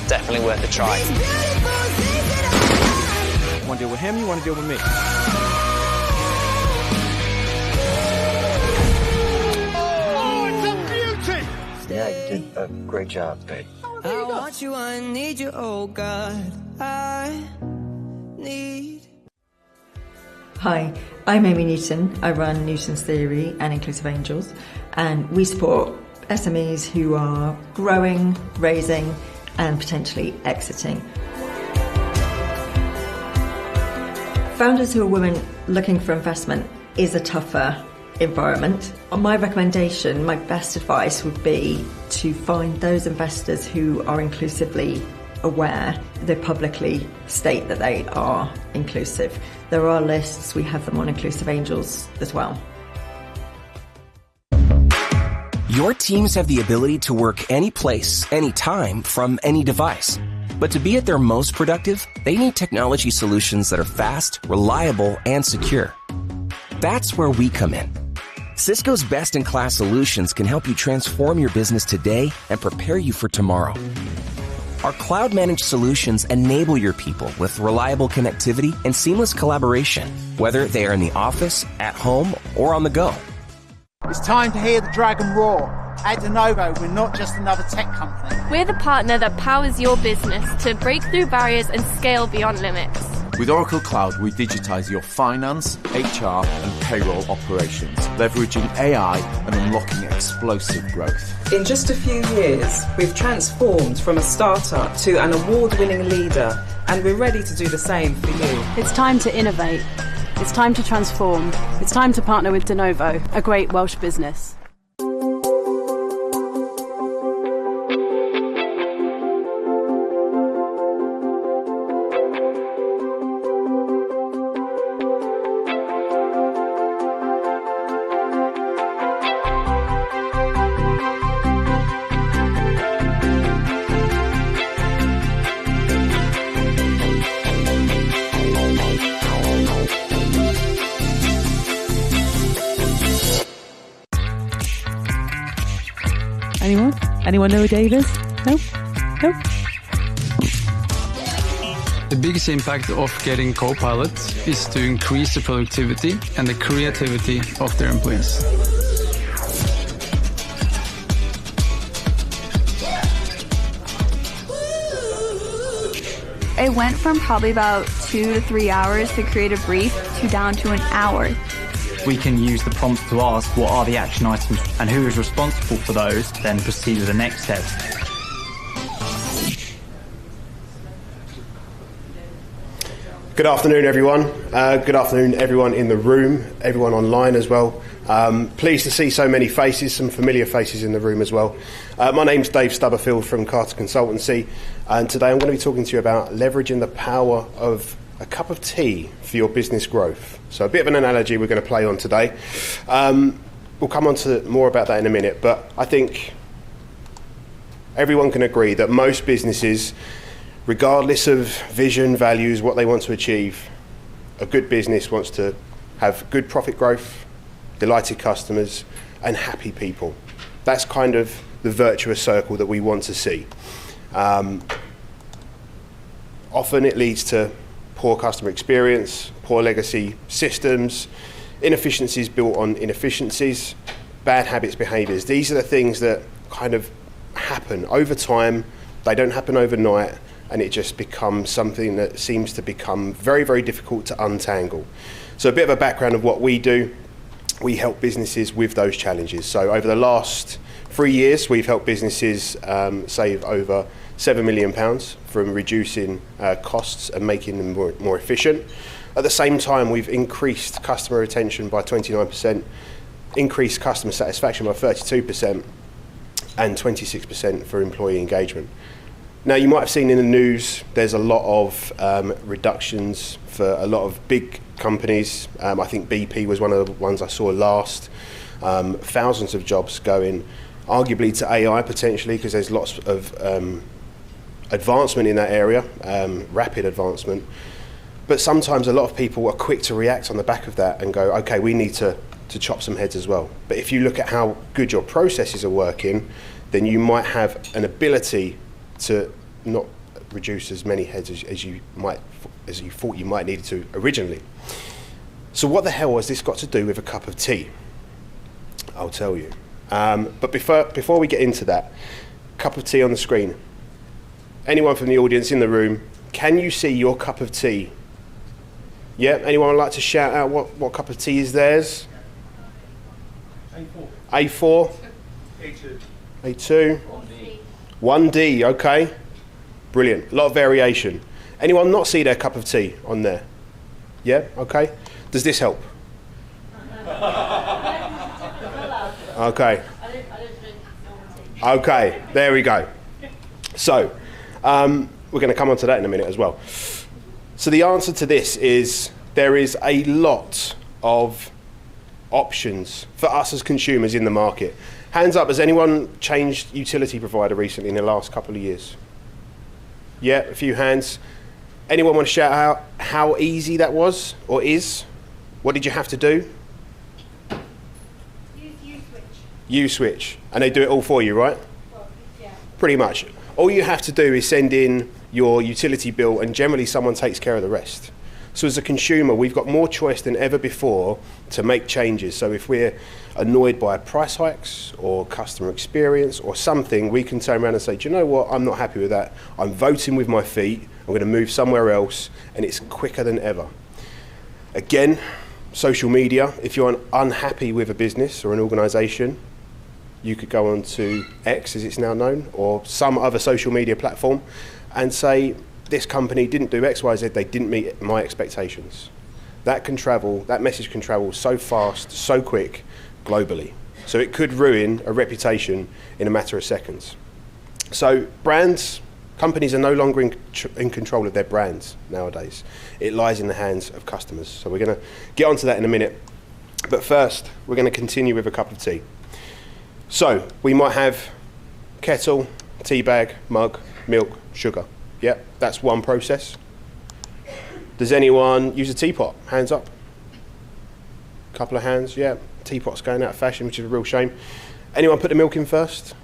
it's definitely worth a try. You want to deal with him, you want to deal with me? Oh, it's a beauty! Yeah, you did a great job, babe. I want you, I need you, oh God, I need. Hi, I'm Amy Newton. I run Newton's Theory and Inclusive Angels, and we support SMEs who are growing, raising, and potentially exiting. Founders who are women looking for investment is a tougher environment. My recommendation, my best advice would be to find those investors who are inclusively aware. They publicly state that they are inclusive. There are lists, we have them on Inclusive Angels as well. Your teams have the ability to work any place, anytime, from any device. But to be at their most productive, they need technology solutions that are fast, reliable, and secure. That's where we come in. Cisco's best-in-class solutions can help you transform your business today and prepare you for tomorrow. Our cloud-managed solutions enable your people with reliable connectivity and seamless collaboration, whether they are in the office, at home, or on the go. It's time to hear the dragon roar. At de Novo, we're not just another tech company. We're the partner that powers your business to break through barriers and scale beyond limits. With Oracle Cloud, we digitize your finance, HR, and payroll operations, leveraging AI and unlocking explosive growth. In just a few years, we've transformed from a startup to an award-winning leader, and we're ready to do the same for you. It's time to innovate. It's time to transform. It's time to partner with de Novo, a great Welsh business. Anyone know who Dave is? No? No? The biggest impact of getting Copilot is to increase the productivity and the creativity of their employees. It went from probably about 2 to 3 hours to create a brief to down to an hour. We can use the prompt to ask what are the action items and who is responsible for those, then proceed with the next step. Good afternoon, everyone. Good afternoon, everyone in the room, everyone online as well. Pleased to see so many faces, some familiar faces in the room as well. My name's Dave Stubberfield from Carter Consultancy, and today I'm going to be talking to you about leveraging the power of a cup of tea for your business growth. So a bit of an analogy we're going to play on today. We'll come on to more about that in a minute, but I think everyone can agree that most businesses, regardless of vision, values, what they want to achieve, a good business wants to have good profit growth, delighted customers, and happy people. That's kind of the virtuous circle that we want to see. Often it leads to poor customer experience, poor legacy systems, inefficiencies built on inefficiencies, bad habits, behaviours. These are the things that kind of happen over time. They don't happen overnight, and it just becomes something that seems to become very, very difficult to untangle. So a bit of a background of what we do. We help businesses with those challenges. So over the last 3 years, we've helped businesses save over £7 million from reducing costs and making them more efficient. At the same time, we've increased customer retention by 29%, increased customer satisfaction by 32%, and 26% for employee engagement. Now, you might have seen in the news, there's a lot of reductions for a lot of big companies. I think BP was one of the ones I saw last. Thousands of jobs going, arguably to AI potentially, because there's lots of advancement in that area, rapid advancement. But sometimes a lot of people are quick to react on the back of that and go, okay, we need to chop some heads as well. But if you look at how good your processes are working, then you might have an ability to not reduce as many heads as you thought you might need to originally. So what the hell has this got to do with a cup of tea? I'll tell you. But before we get into that, cup of tea on the screen. Anyone from the audience in the room, can you see your cup of tea? Yeah, anyone would like to shout out what cup of tea is theirs? A4. A2. 1D, okay. Brilliant. A lot of variation. Anyone not see their cup of tea on there? Yeah, okay. Does this help? Okay. Okay, there we go. So, we're going to come on to that in a minute as well. So the answer to this is there is a lot of options for us as consumers in the market. Hands up, has anyone changed utility provider recently in the last couple of years? Yeah, a few hands. Anyone want to shout out how easy that was or is? What did you have to do? Use Switch. And they do it all for you, right? Well, yeah. Pretty much. All you have to do is send in your utility bill and generally someone takes care of the rest. So as a consumer, we've got more choice than ever before to make changes. So if we're annoyed by price hikes or customer experience or something, we can turn around and say, do you know what? I'm not happy with that. I'm voting with my feet. I'm going to move somewhere else. And it's quicker than ever. Again, social media. If you're unhappy with a business or an organization, you could go on to X, as it's now known, or some other social media platform and say, this company didn't do X, Y, Z, they didn't meet my expectations. That message can travel so fast, so quick, globally. So it could ruin a reputation in a matter of seconds. So companies are no longer in control of their brands nowadays. It lies in the hands of customers. So we're going to get onto that in a minute. But first, we're going to continue with a cup of tea. So we might have kettle, tea bag, mug, milk, sugar. Yeah, that's one process. Does anyone use a teapot? Hands up. Couple of hands, yeah. Teapot's going out of fashion, which is a real shame. Anyone put the milk in first?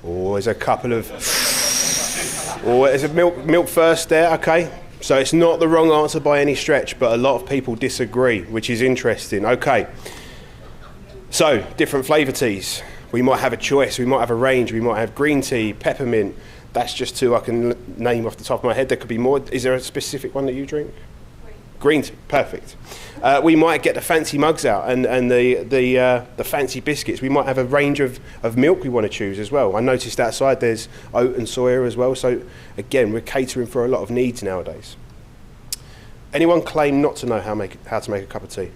Oh, there's a couple of... Oh, there's a milk first there, okay. So it's not the wrong answer by any stretch, but a lot of people disagree, which is interesting. Okay. So, different flavour teas. We might have a choice, we might have a range, we might have green tea, peppermint. That's just two I can name off the top of my head. There could be more. Is there a specific one that you drink? Green tea, perfect. We might get the fancy mugs out and the fancy biscuits. We might have a range of milk we want to choose as well. I noticed outside there's oat and soya as well. So again, we're catering for a lot of needs nowadays. Anyone claim not to know how to make a cup of tea?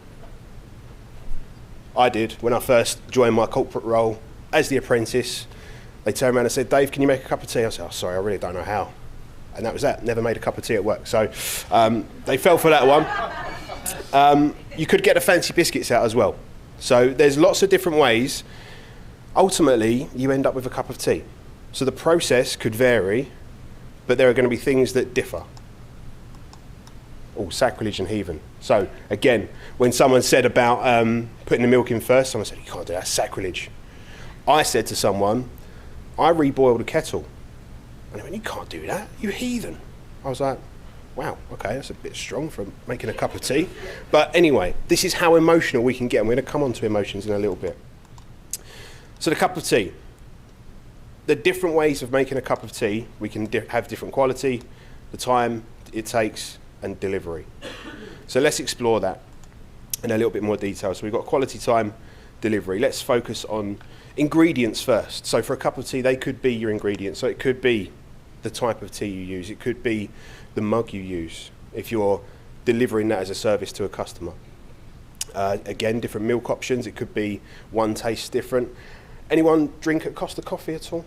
I did when I first joined my corporate role as the apprentice. They turned around and said, Dave, can you make a cup of tea? I said, oh, sorry, I really don't know how. And that was that. Never made a cup of tea at work. So they fell for that one. You could get the fancy biscuits out as well. So there's lots of different ways. Ultimately, you end up with a cup of tea. So the process could vary, but there are going to be things that differ. Oh, sacrilege and heathen. So again, when someone said about putting the milk in first, someone said, you can't do that, that's sacrilege. I said to someone, I reboiled a kettle. And they went, you can't do that, you heathen. I was like, wow, okay, that's a bit strong for making a cup of tea. But anyway, this is how emotional we can get. And we're going to come on to emotions in a little bit. So the cup of tea. The different ways of making a cup of tea, we can have different quality, the time it takes, and delivery. So let's explore that in a little bit more detail. So we've got quality, time, delivery. Let's focus on ingredients first. So for a cup of tea, they could be your ingredients. So it could be the type of tea you use. It could be the mug you use if you're delivering that as a service to a customer. Again, different milk options. It could be one taste different. Anyone drink at Costa Coffee at all?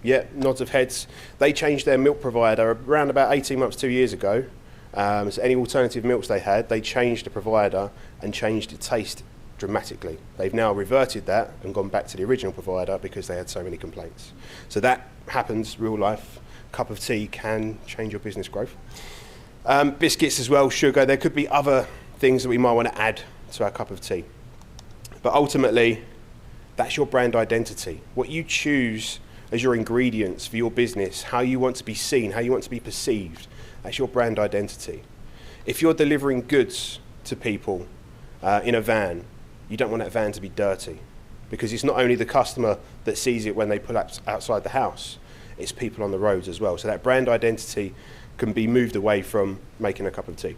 Yeah, nods of heads. They changed their milk provider around about 18 months, 2 years ago. So any alternative milks they had, they changed the provider and changed the taste dramatically. They've now reverted that and gone back to the original provider because they had so many complaints. So that happens real life. Cup of tea can change your business growth. Biscuits as well, sugar. There could be other things that we might want to add to our cup of tea. But ultimately, that's your brand identity. What you choose as your ingredients for your business, how you want to be seen, how you want to be perceived. That's your brand identity. If you're delivering goods to people in a van, you don't want that van to be dirty, because it's not only the customer that sees it when they pull up outside the house, it's people on the roads as well. So that brand identity can be moved away from making a cup of tea.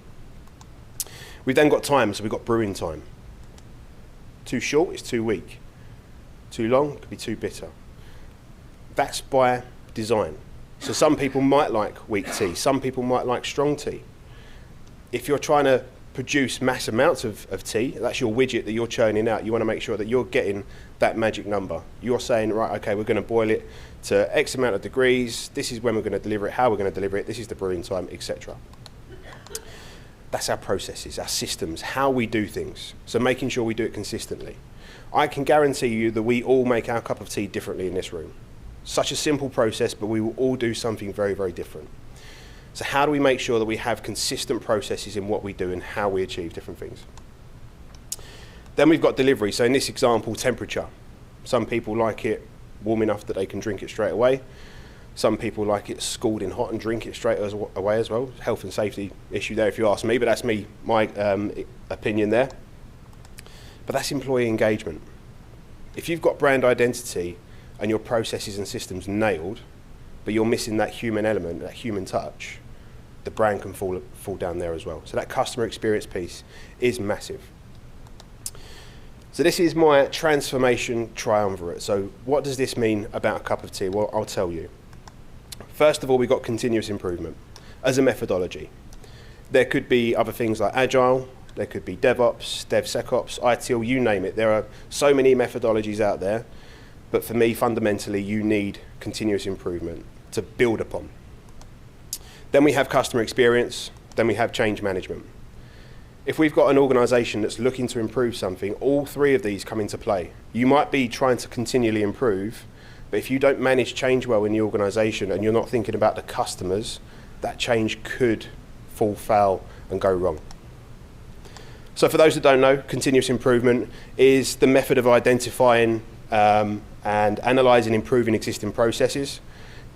We've then got time, so we've got brewing time. Too short, it's too weak. Too long, it could be too bitter. That's by design. So some people might like weak tea, some people might like strong tea. If you're trying to produce mass amounts of tea, that's your widget that you're churning out, you want to make sure that you're getting that magic number. You're saying, right, okay, we're going to boil it to X amount of degrees, this is when we're going to deliver it, how we're going to deliver it, this is the brewing time, etc. That's our processes, our systems, how we do things. So making sure we do it consistently. I can guarantee you that we all make our cup of tea differently in this room. Such a simple process, but we will all do something very, very different. So how do we make sure that we have consistent processes in what we do and how we achieve different things? Then we've got delivery. So in this example, temperature. Some people like it warm enough that they can drink it straight away. Some people like it scalding hot and drink it straight away as well. Health and safety issue there if you ask me, but that's my opinion there. But that's employee engagement. If you've got brand identity and your processes and systems nailed, but you're missing that human element, that human touch, the brand can fall down there as well. So that customer experience piece is massive. So this is my transformation triumvirate. So what does this mean about a cup of tea? Well, I'll tell you. First of all, we've got continuous improvement as a methodology. There could be other things like Agile, there could be DevOps, DevSecOps, ITIL, you name it. There are so many methodologies out there, but for me, fundamentally, you need continuous improvement to build upon. Then we have customer experience, then we have change management. If we've got an organisation that's looking to improve something, all three of these come into play. You might be trying to continually improve, but if you don't manage change well in the organisation and you're not thinking about the customers, that change could fall foul and go wrong. So for those that don't know, continuous improvement is the method of identifying and analysing, improving existing processes,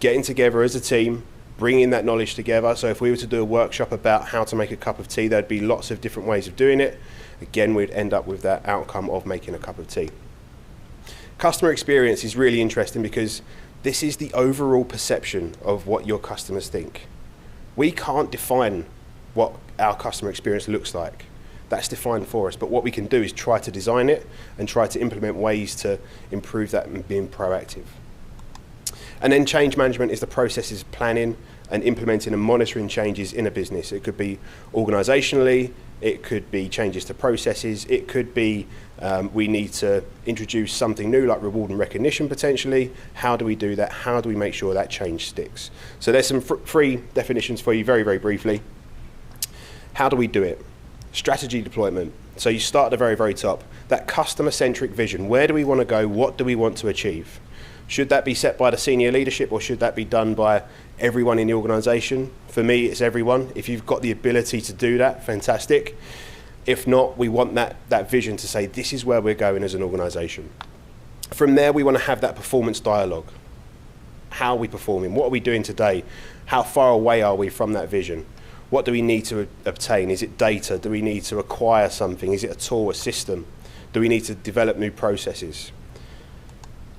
getting together as a team, bringing that knowledge together. So if we were to do a workshop about how to make a cup of tea, there'd be lots of different ways of doing it. Again, we'd end up with that outcome of making a cup of tea. Customer experience is really interesting because this is the overall perception of what your customers think. We can't define what our customer experience looks like. That's defined for us, but what we can do is try to design it and try to implement ways to improve that and being proactive. And then change management is the processes of planning and implementing and monitoring changes in a business. It could be organisationally, it could be changes to processes, it could be we need to introduce something new like reward and recognition potentially. How do we do that? How do we make sure that change sticks? So there's some free definitions for you very, very briefly. How do we do it? Strategy deployment. So you start at the very, very top. That customer-centric vision. Where do we want to go? What do we want to achieve? Should that be set by the senior leadership or should that be done by everyone in the organisation? For me, it's everyone. If you've got the ability to do that, fantastic. If not, we want that vision to say, this is where we're going as an organisation. From there, we want to have that performance dialogue. How are we performing? What are we doing today? How far away are we from that vision? What do we need to obtain? Is it data? Do we need to acquire something? Is it a tool, a system? Do we need to develop new processes?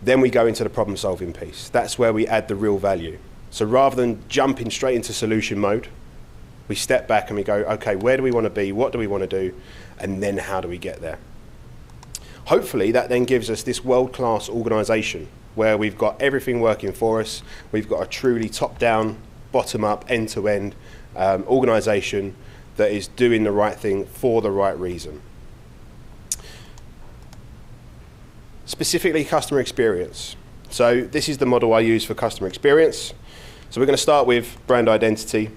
Then we go into the problem solving piece. That's where we add the real value. So rather than jumping straight into solution mode, we step back and we go, okay, where do we want to be? What do we want to do? And then how do we get there? Hopefully that then gives us this world-class organisation where we've got everything working for us. We've got a truly top-down, bottom-up, end-to-end organisation that is doing the right thing for the right reason. Specifically customer experience. So this is the model I use for customer experience. So we're going to start with brand identity.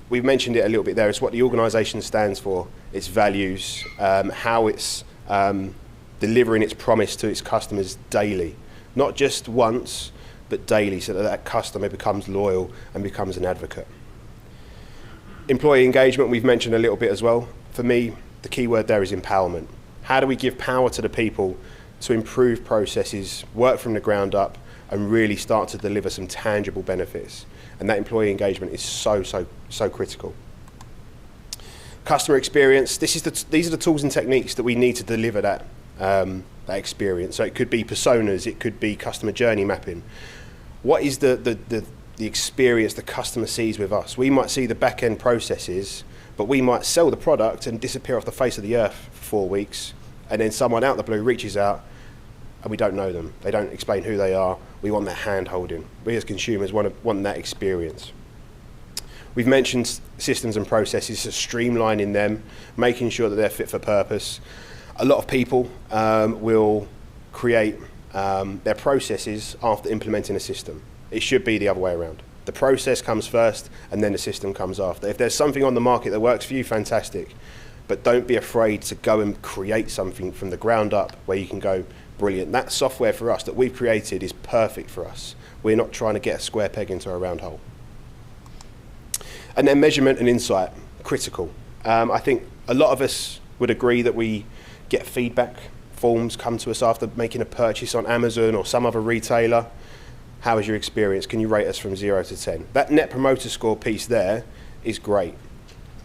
We've mentioned it a little bit there. It's what the organisation stands for, its values, how it's delivering its promise to its customers daily. Not just once, but daily, so that that customer becomes loyal and becomes an advocate. Employee engagement, we've mentioned a little bit as well. For me, the key word there is empowerment. How do we give power to the people to improve processes, work from the ground up, and really start to deliver some tangible benefits. And that employee engagement is so critical. Customer experience, these are the tools and techniques that we need to deliver that experience. So it could be personas, it could be customer journey mapping. What is the experience the customer sees with us? We might see the back-end processes, but we might sell the product and disappear off the face of the earth for 4 weeks, and then someone out of the blue reaches out and we don't know them. They don't explain who they are. We want that hand-holding. We as consumers want that experience. We've mentioned systems and processes, so streamlining them, making sure that they're fit for purpose. A lot of people will create their processes after implementing a system. It should be the other way around. The process comes first and then the system comes after. If there's something on the market that works for you, fantastic. But don't be afraid to go and create something from the ground up where you can go, brilliant. That software for us that we've created is perfect for us. We're not trying to get a square peg into a round hole. And then measurement and insight, critical. I think a lot of us would agree that we get feedback. Forms come to us after making a purchase on Amazon or some other retailer. How was your experience? Can you rate us from 0 to 10? That net promoter score piece there is great.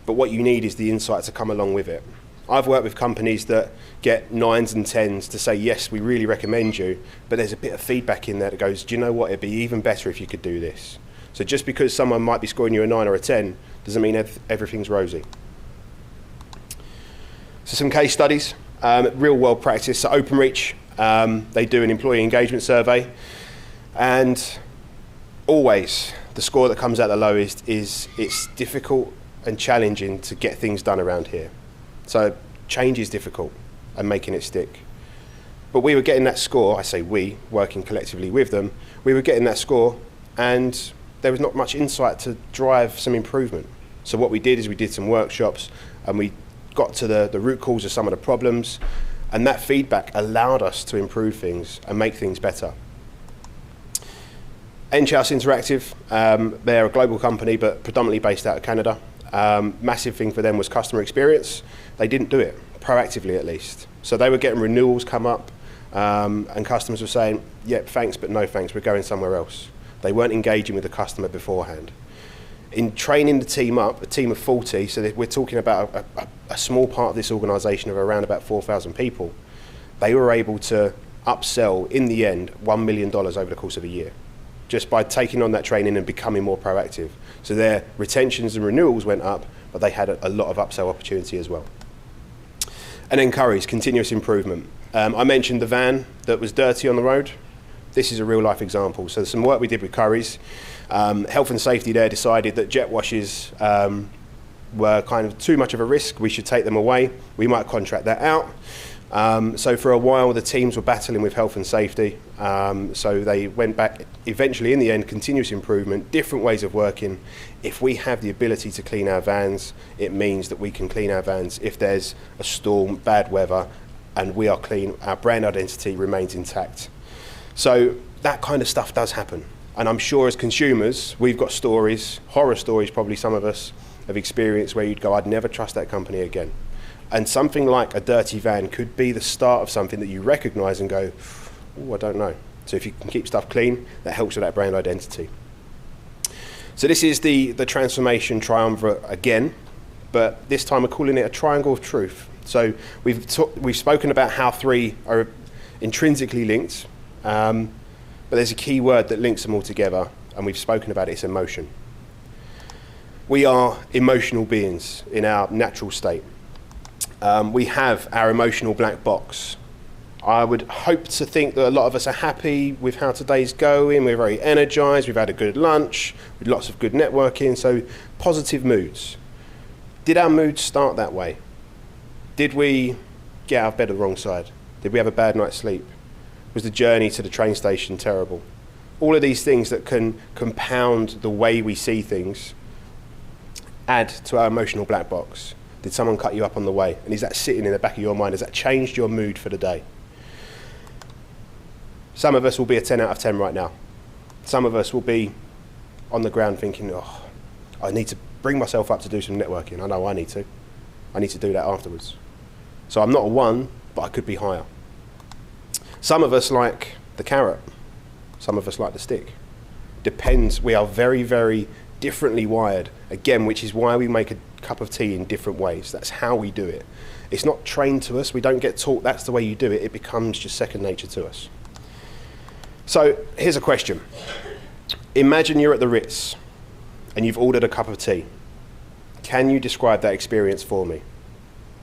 But what you need is the insight to come along with it. I've worked with companies that get 9s and 10s to say, yes, we really recommend you, but there's a bit of feedback in there that goes, do you know what, it'd be even better if you could do this. So just because someone might be scoring you a 9 or a 10 doesn't mean everything's rosy. So some case studies, real world practice. So Openreach, they do an employee engagement survey, and always the score that comes out the lowest is it's difficult and challenging to get things done around here. So change is difficult and making it stick. But we were getting that score, I say we, working collectively with them, we were getting that score and there was not much insight to drive some improvement. So what we did is we did some workshops and we got to the root cause of some of the problems, and that feedback allowed us to improve things and make things better. Enghouse Interactive, they're a global company but predominantly based out of Canada. Massive thing for them was customer experience. They didn't do it, proactively at least. So they were getting renewals come up and customers were saying, yep, thanks, but no thanks, we're going somewhere else. They weren't engaging with the customer beforehand. In training the team up, a team of 40, so that we're talking about a small part of this organisation of around about 4,000 people, they were able to upsell, in the end, $1 million over the course of a year, just by taking on that training and becoming more proactive. So their retentions and renewals went up, but they had a lot of upsell opportunity as well. And then Currys, continuous improvement. I mentioned the van that was dirty on the road. This is a real life example. So some work we did with Currys. Health and safety there decided that jet washes were kind of too much of a risk. We should take them away. We might contract that out. So for a while the teams were battling with health and safety, so they went back. Eventually, in the end, continuous improvement, different ways of working. If we have the ability to clean our vans, it means that we can clean our vans if there's a storm, bad weather, and we are clean, our brand identity remains intact. So that kind of stuff does happen, and I'm sure as consumers we've got stories, horror stories probably some of us have experienced, where you'd go, I'd never trust that company again. And something like a dirty van could be the start of something that you recognise and go, oh, I don't know. So if you can keep stuff clean, that helps with that brand identity. So this is the transformation triumvirate again, but this time we're calling it a triangle of truth. So we've spoken about how 3 are intrinsically linked, but there's a key word that links them all together, and we've spoken about it, it's emotion. We are emotional beings in our natural state. We have our emotional black box. I would hope to think that a lot of us are happy with how today's going. We're very energized. We've had a good lunch with lots of good networking. So positive moods. Did our moods start that way? Did we get out of bed the wrong side? Did we have a bad night's sleep? Was the journey to the train station terrible? All of these things that can compound the way we see things add to our emotional black box. Did someone cut you up on the way? And is that sitting in the back of your mind? Has that changed your mood for the day? Some of us will be a 10 out of 10 right now. Some of us will be on the ground thinking, oh, I need to bring myself up to do some networking. I know I need to. I need to do that afterwards. So I'm not a 1, but I could be higher. Some of us like the carrot. Some of us like the stick. Depends. We are very, very differently wired. Again, which is why we make a cup of tea in different ways. That's how we do it. It's not trained to us. We don't get taught that's the way you do it. It becomes just second nature to us. So here's a question. Imagine you're at the Ritz and you've ordered a cup of tea. Can you describe that experience for me?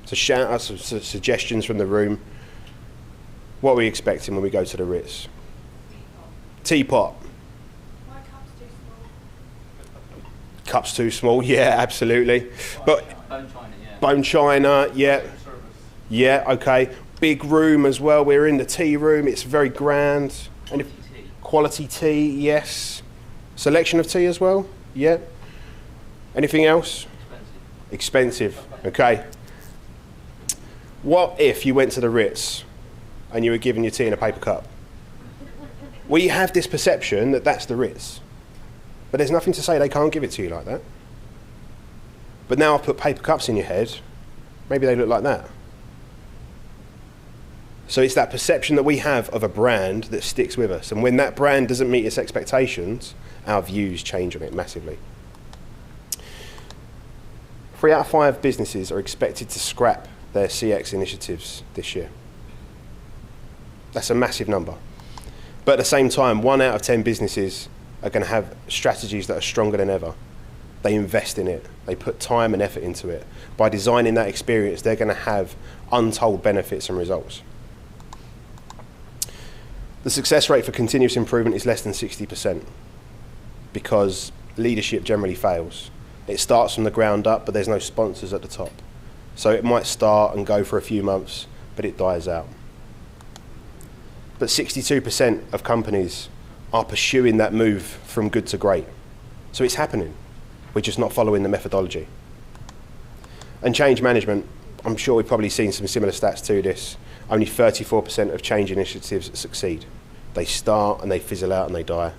So shout out some suggestions from the room. What are we expecting when we go to the Ritz? Teapot. My cup's too small. Cups too small, yeah, absolutely. But Bone china, yeah. bone china, yeah. Yeah, okay. Big room as well. We're in the tea room. It's very grand. And quality tea, yes. Selection of tea as well, yeah. Anything else? Expensive, okay. What if you went to the Ritz and you were given your tea in a paper cup? We have this perception that that's the Ritz. But there's nothing to say they can't give it to you like that. But now I've put paper cups in your head, maybe they look like that. So it's that perception that we have of a brand that sticks with us. And when that brand doesn't meet its expectations, our views change on it massively. 3 out of 5 businesses are expected to scrap their CX initiatives this year. That's a massive number. But at the same time, 1 out of 10 businesses are going to have strategies that are stronger than ever. They invest in it. They put time and effort into it. By designing that experience, they're going to have untold benefits and results. The success rate for continuous improvement is less than 60% because leadership generally fails. It starts from the ground up, but there's no sponsors at the top. So it might start and go for a few months, but it dies out. But 62% of companies are pursuing that move from good to great. So it's happening. We're just not following the methodology. And change management, I'm sure we've probably seen some similar stats to this. Only 34% of change initiatives succeed. They start and they fizzle out and they die.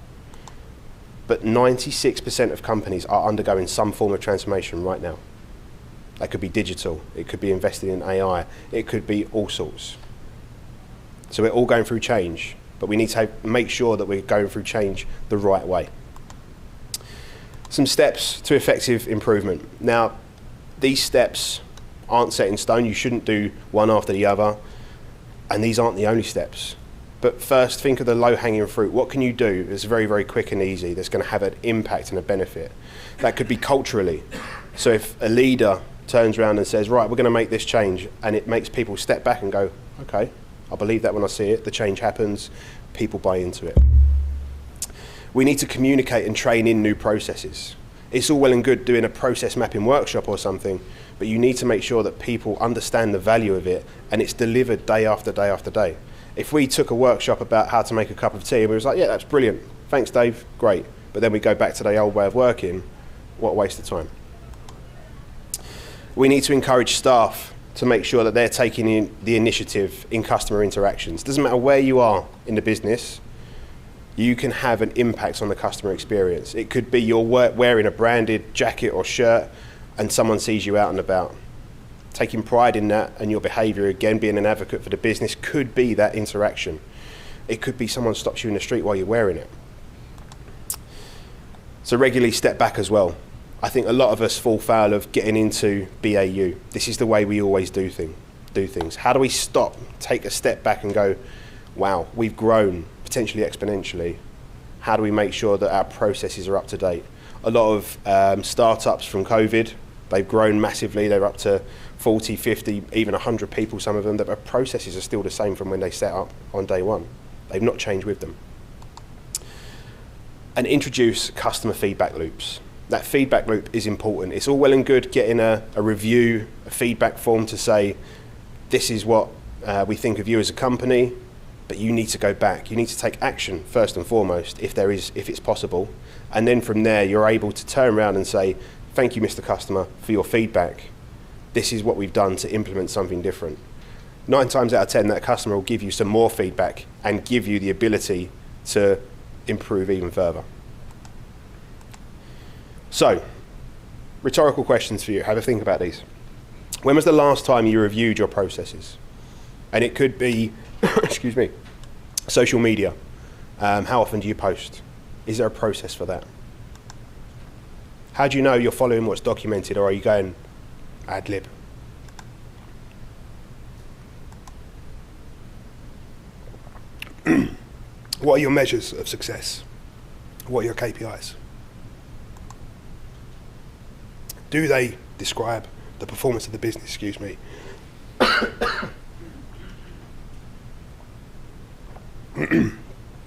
But 96% of companies are undergoing some form of transformation right now. That could be digital, it could be investing in AI, it could be all sorts. So we're all going through change, but we need to make sure that we're going through change the right way. Some steps to effective improvement. Now, these steps aren't set in stone. You shouldn't do one after the other, and these aren't the only steps. But first, think of the low-hanging fruit. What can you do that's very, very quick and easy that's going to have an impact and a benefit? That could be culturally. So if a leader turns around and says, right, we're going to make this change, and it makes people step back and go, okay, I believe that when I see it, the change happens, people buy into it. We need to communicate and train in new processes. It's all well and good doing a process mapping workshop or something, but you need to make sure that people understand the value of it and it's delivered day after day after day. If we took a workshop about how to make a cup of tea and we was like, yeah, that's brilliant, thanks Dave, great, but then we go back to the old way of working, what a waste of time. We need to encourage staff to make sure that they're taking in the initiative in customer interactions. Doesn't matter where you are in the business, you can have an impact on the customer experience. It could be you're wearing a branded jacket or shirt and someone sees you out and about. Taking pride in that and your behaviour, again, being an advocate for the business, could be that interaction. It could be someone stops you in the street while you're wearing it. So regularly step back as well. I think a lot of us fall foul of getting into BAU. This is the way we always do things. How do we stop, take a step back and go, wow, we've grown potentially exponentially. How do we make sure that our processes are up to date? A lot of startups from COVID, they've grown massively. They're up to 40, 50, even 100 people, some of them, that our processes are still the same from when they set up on day one. They've not changed with them. And introduce customer feedback loops. That feedback loop is important. It's all well and good getting a review, a feedback form to say, this is what we think of you as a company, but you need to go back. You need to take action first and foremost, if it's possible. And then from there, you're able to turn around and say, thank you, Mr. Customer, for your feedback. This is what we've done to implement something different. 9 times out of 10, that customer will give you some more feedback and give you the ability to improve even further. So, rhetorical questions for you. Have a think about these. When was the last time you reviewed your processes? And it could be, excuse me, social media. How often do you post? Is there a process for that? How do you know you're following what's documented, or are you going ad lib? What are your measures of success? What are your KPIs? Do they describe the performance of the business? Excuse me.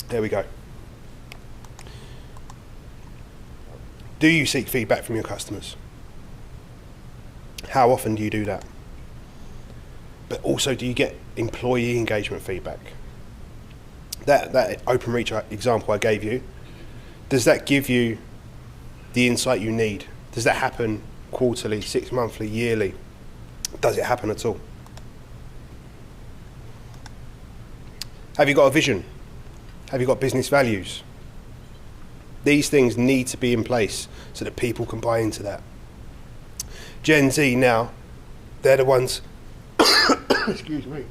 There we go. Do you seek feedback from your customers? How often do you do that? But also, do you get employee engagement feedback? That OpenReach example I gave you, does that give you the insight you need? Does that happen quarterly, 6 monthly, yearly? Does it happen at all? Have you got a vision? Have you got business values? These things need to be in place so that people can buy into that. Gen Z now, they're the ones, excuse me,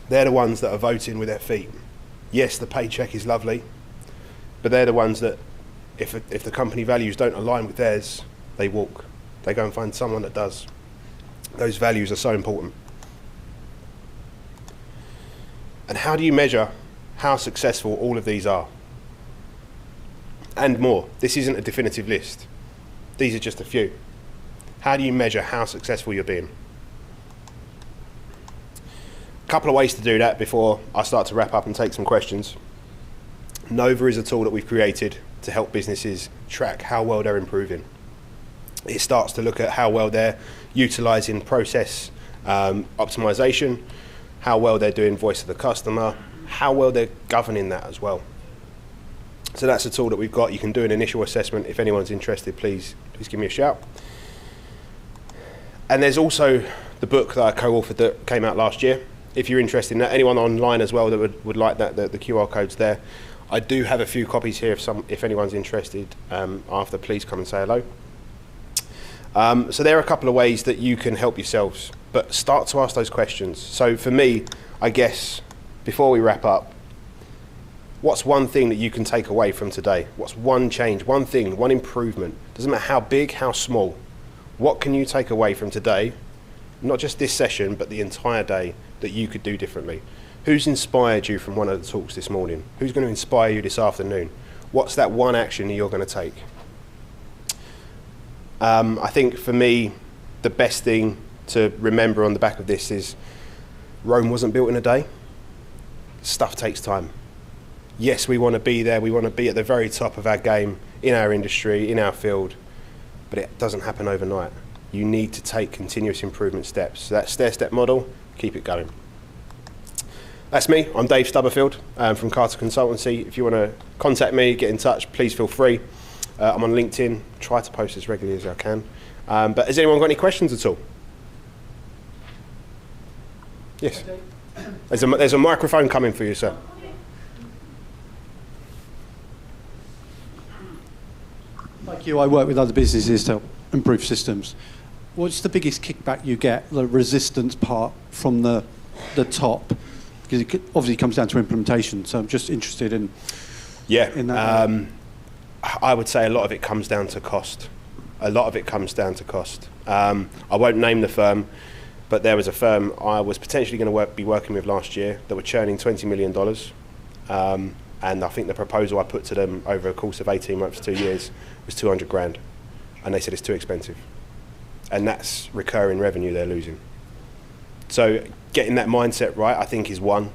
they're the ones that are voting with their feet. Yes, the paycheck is lovely, but they're the ones that, if the company values don't align with theirs, they walk. They go and find someone that does. Those values are so important. And how do you measure how successful all of these are? And more. This isn't a definitive list. These are just a few. How do you measure how successful you're being? A couple of ways to do that before I start to wrap up and take some questions. Nova is a tool that we've created to help businesses track how well they're improving. It starts to look at how well they're utilising process optimization, how well they're doing voice of the customer, how well they're governing that as well. So that's a tool that we've got. You can do an initial assessment. If anyone's interested, please give me a shout. And there's also the book that I co-authored that came out last year. If you're interested in that, anyone online as well that would like that, the QR code's there. I do have a few copies here if anyone's interested after, please come and say hello. So there are a couple of ways that you can help yourselves, but start to ask those questions. So for me, I guess, before we wrap up, what's one thing that you can take away from today? What's one change, one thing, one improvement? Doesn't matter how big, how small. What can you take away from today? Not just this session, but the entire day that you could do differently. Who's inspired you from one of the talks this morning? Who's going to inspire you this afternoon? What's that one action that you're going to take? I think for me, the best thing to remember on the back of this is Rome wasn't built in a day. Stuff takes time. Yes, we want to be there. We want to be at the very top of our game in our industry, in our field, but it doesn't happen overnight. You need to take continuous improvement steps. So that stair-step model, keep it going. That's me. I'm Dave Stubberfield from Carter Consultancy. If you want to contact me, get in touch, please feel free. I'm on LinkedIn. Try to post as regularly as I can. But has anyone got any questions at all? Yes. There's a microphone coming for you, sir. Like you, I work with other businesses to improve systems. What's the biggest kickback you get, the resistance part from the top? Because it obviously comes down to implementation, so I'm just interested in that. I would say a lot of it comes down to cost. A lot of it comes down to cost. I won't name the firm, but there was a firm I was potentially going to be working with last year that were churning $20 million. And I think the proposal I put to them over a course of 18 months, 2 years, was 200 grand. And they said it's too expensive. And that's recurring revenue they're losing. So getting that mindset right, I think, is one.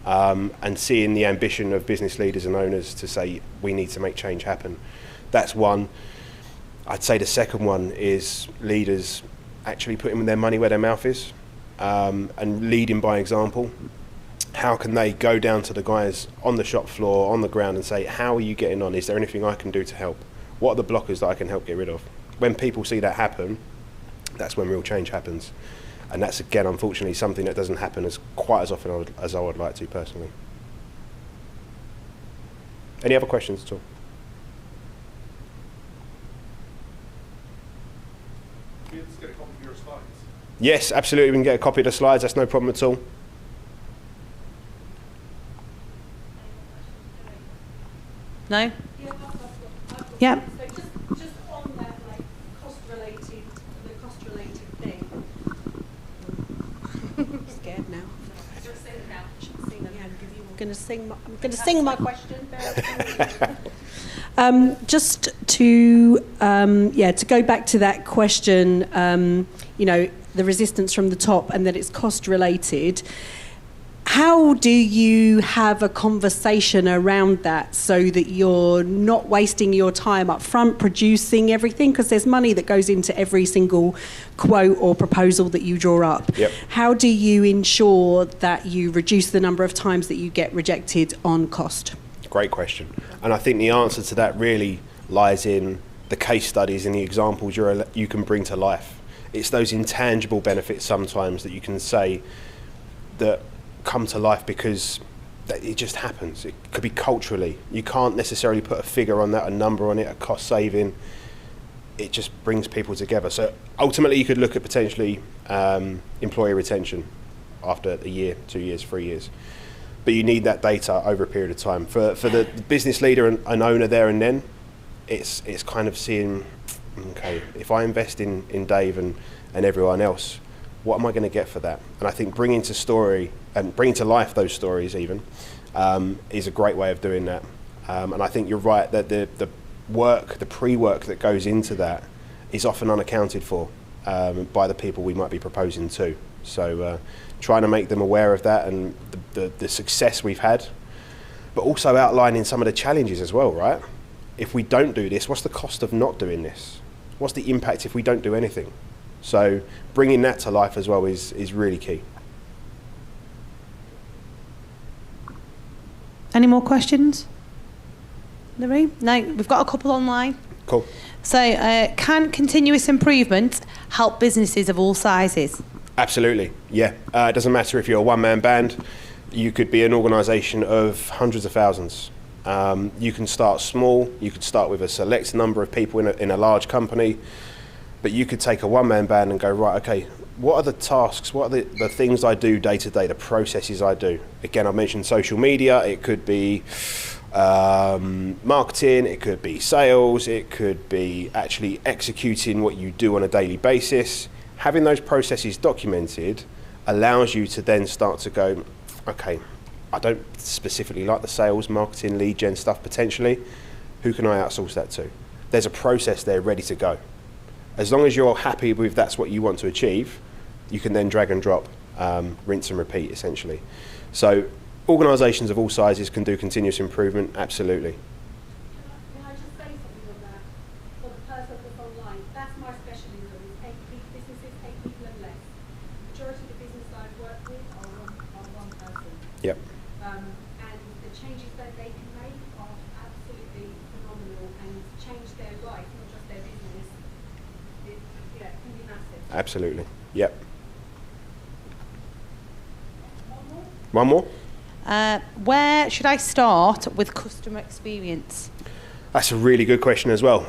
And seeing the ambition of business leaders and owners to say, we need to make change happen. That's one. I'd say the second one is leaders actually putting their money where their mouth is, and leading by example. How can they go down to the guys on the shop floor, on the ground, and say, how are you getting on? Is there anything I can do to help? What are the blockers that I can help get rid of? When people see that happen, that's when real change happens. And that's, again, unfortunately, something that doesn't happen quite as often as I would like to personally. Any other questions at all? Can you just get a copy of your slides? Yes, absolutely. We can get a copy of the slides. That's no problem at all. No? Yeah. Yeah. So just on that, like cost-related thing. I'm scared now. I'm going to sing my question. Just to go back to that question, the resistance from the top and that it's cost-related. How do you have a conversation around that so that you're not wasting your time up front producing everything? Because there's money that goes into every single quote or proposal that you draw up. Yep. How do you ensure that you reduce the number of times that you get rejected on cost? Great question. And I think the answer to that really lies in the case studies and the examples you can bring to life. It's those intangible benefits sometimes that you can say that come to life because it just happens. It could be culturally. You can't necessarily put a figure on that, a number on it, a cost saving. It just brings people together. So ultimately you could look at potentially employee retention after a year, 2 years, 3 years. But you need that data over a period of time. For the business leader and owner there and then, it's kind of seeing, okay, if I invest in Dave and everyone else, what am I going to get for that? And I think bringing to life those stories even is a great way of doing that. And I think you're right that the pre-work that goes into that is often unaccounted for by the people we might be proposing to. So trying to make them aware of that and the success we've had, but also outlining some of the challenges as well, right? If we don't do this, what's the cost of not doing this? What's the impact if we don't do anything? So bringing that to life as well is really key. Any more questions in the room? No, we've got a couple online. Cool. So can continuous improvement help businesses of all sizes? Absolutely, yeah. It doesn't matter if you're a one-man band. You could be an organisation of hundreds of thousands. You can start small. You could start with a select number of people in a large company. But you could take a one-man band and go, right, okay, what are the tasks, what are the things I do day to day, the processes I do? Again, I mentioned social media. It could be marketing, it could be sales, it could be actually executing what you do on a daily basis. Having those processes documented allows you to then start to go, okay, I don't specifically like the sales, marketing, lead gen stuff potentially. Who can I outsource that to? There's a process there ready to go. As long as you're happy with that's what you want to achieve, you can then drag and drop, rinse and repeat essentially. So organisations of all sizes can do continuous improvement, absolutely. Can I just say something on that? For the person that's online, that's my specialism, is 8 businesses, 8 people and less. The majority of the businesses I've worked with are one person. Yep. And the changes that they can make are absolutely phenomenal and change their life, not just their business. It can be massive. Absolutely, yep. One more? Where should I start with customer experience? That's a really good question as well.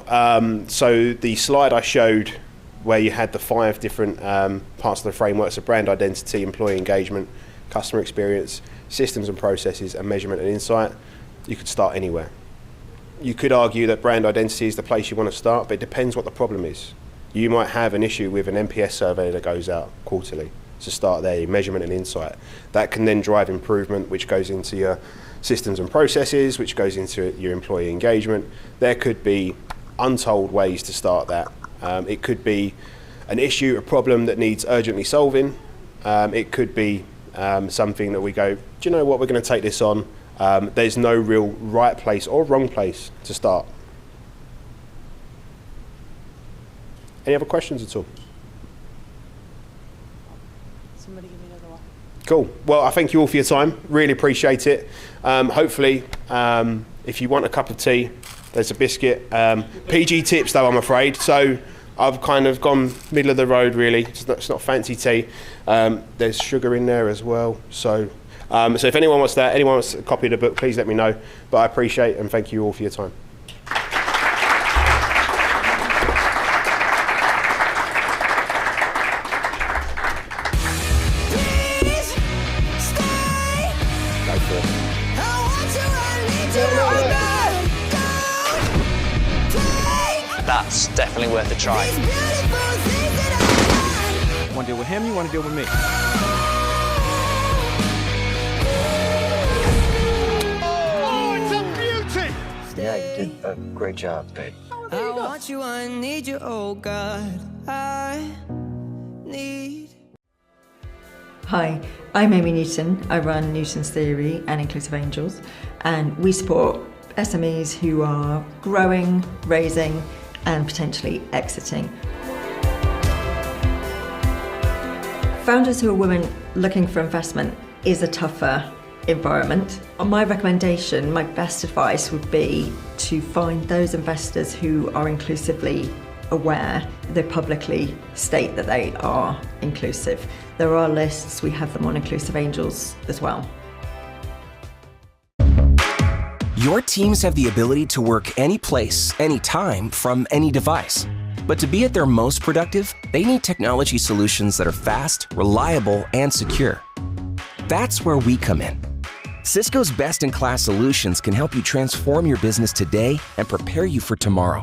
So the slide I showed where you had the 5 different parts of the frameworks of brand identity, employee engagement, customer experience, systems and processes, and measurement and insight, you could start anywhere. You could argue that brand identity is the place you want to start, but it depends what the problem is. You might have an issue with an NPS survey that goes out quarterly. To start there, your measurement and insight. That can then drive improvement, which goes into your systems and processes, which goes into your employee engagement. There could be untold ways to start that. It could be an issue, a problem that needs urgently solving. It could be something that we go, do you know what, we're going to take this on. There's no real right place or wrong place to start. Any other questions at all? Somebody give me another one. Cool. Well, I thank you all for your time. Really appreciate it. Hopefully, if you want a cup of tea, there's a biscuit. PG tips, though, I'm afraid. So I've kind of gone middle of the road, really. It's not fancy tea. There's sugar in there as well. So if anyone wants that, anyone wants a copy of the book, please let me know. But I appreciate and thank you all for your time. Go. that's definitely worth a try. You want to deal with him, you want to deal with me? Oh, it's a beauty! Yeah, you did a great job, babe. I want you, I need you, oh God, I need. Hi, I'm Amy Newton. I run Newton's Theory and Inclusive Angels, and we support SMEs who are growing, raising, and potentially exiting. Founders who are women looking for investment is a tougher environment. My recommendation, my best advice would be to find those investors who are inclusively aware. They publicly state that they are inclusive. There are lists, we have them on Inclusive Angels as well. Your teams have the ability to work any place, anytime, from any device. But to be at their most productive, they need technology solutions that are fast, reliable, and secure. That's where we come in. Cisco's best-in-class solutions can help you transform your business today and prepare you for tomorrow.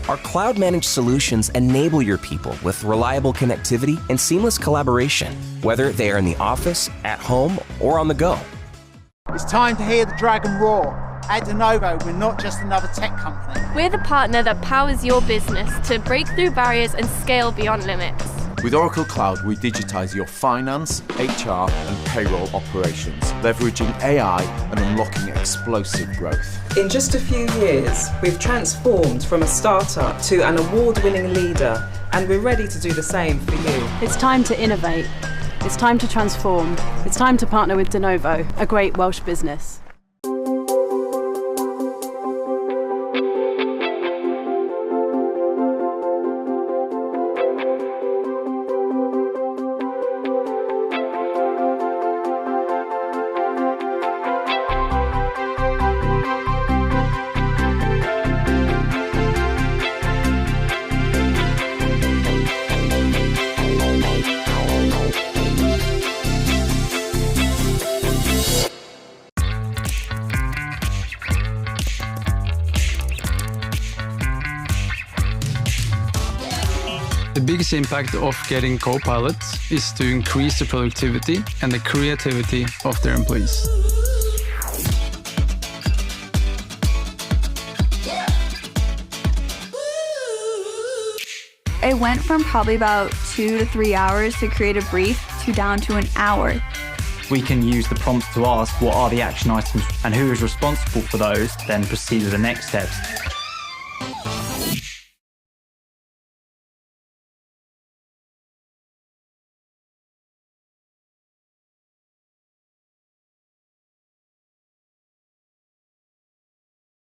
Our cloud-managed solutions enable your people with reliable connectivity and seamless collaboration, whether they are in the office, at home, or on the go. It's time to hear the dragon roar. At De Novo, we're not just another tech company. We're the partner that powers your business to break through barriers and scale beyond limits. With Oracle Cloud, we digitize your finance, HR, and payroll operations, leveraging AI and unlocking explosive growth. In just a few years, we've transformed from a startup to an award-winning leader, and we're ready to do the same for you. It's time to innovate. It's time to transform. It's time to partner with De Novo, a great Welsh business. The biggest impact of getting co-pilots is to increase the productivity and the creativity of their employees. It went from probably about 2 to 3 hours to create a brief to down to an hour. We can use the prompts to ask what are the action items and who is responsible for those, then proceed to the next steps.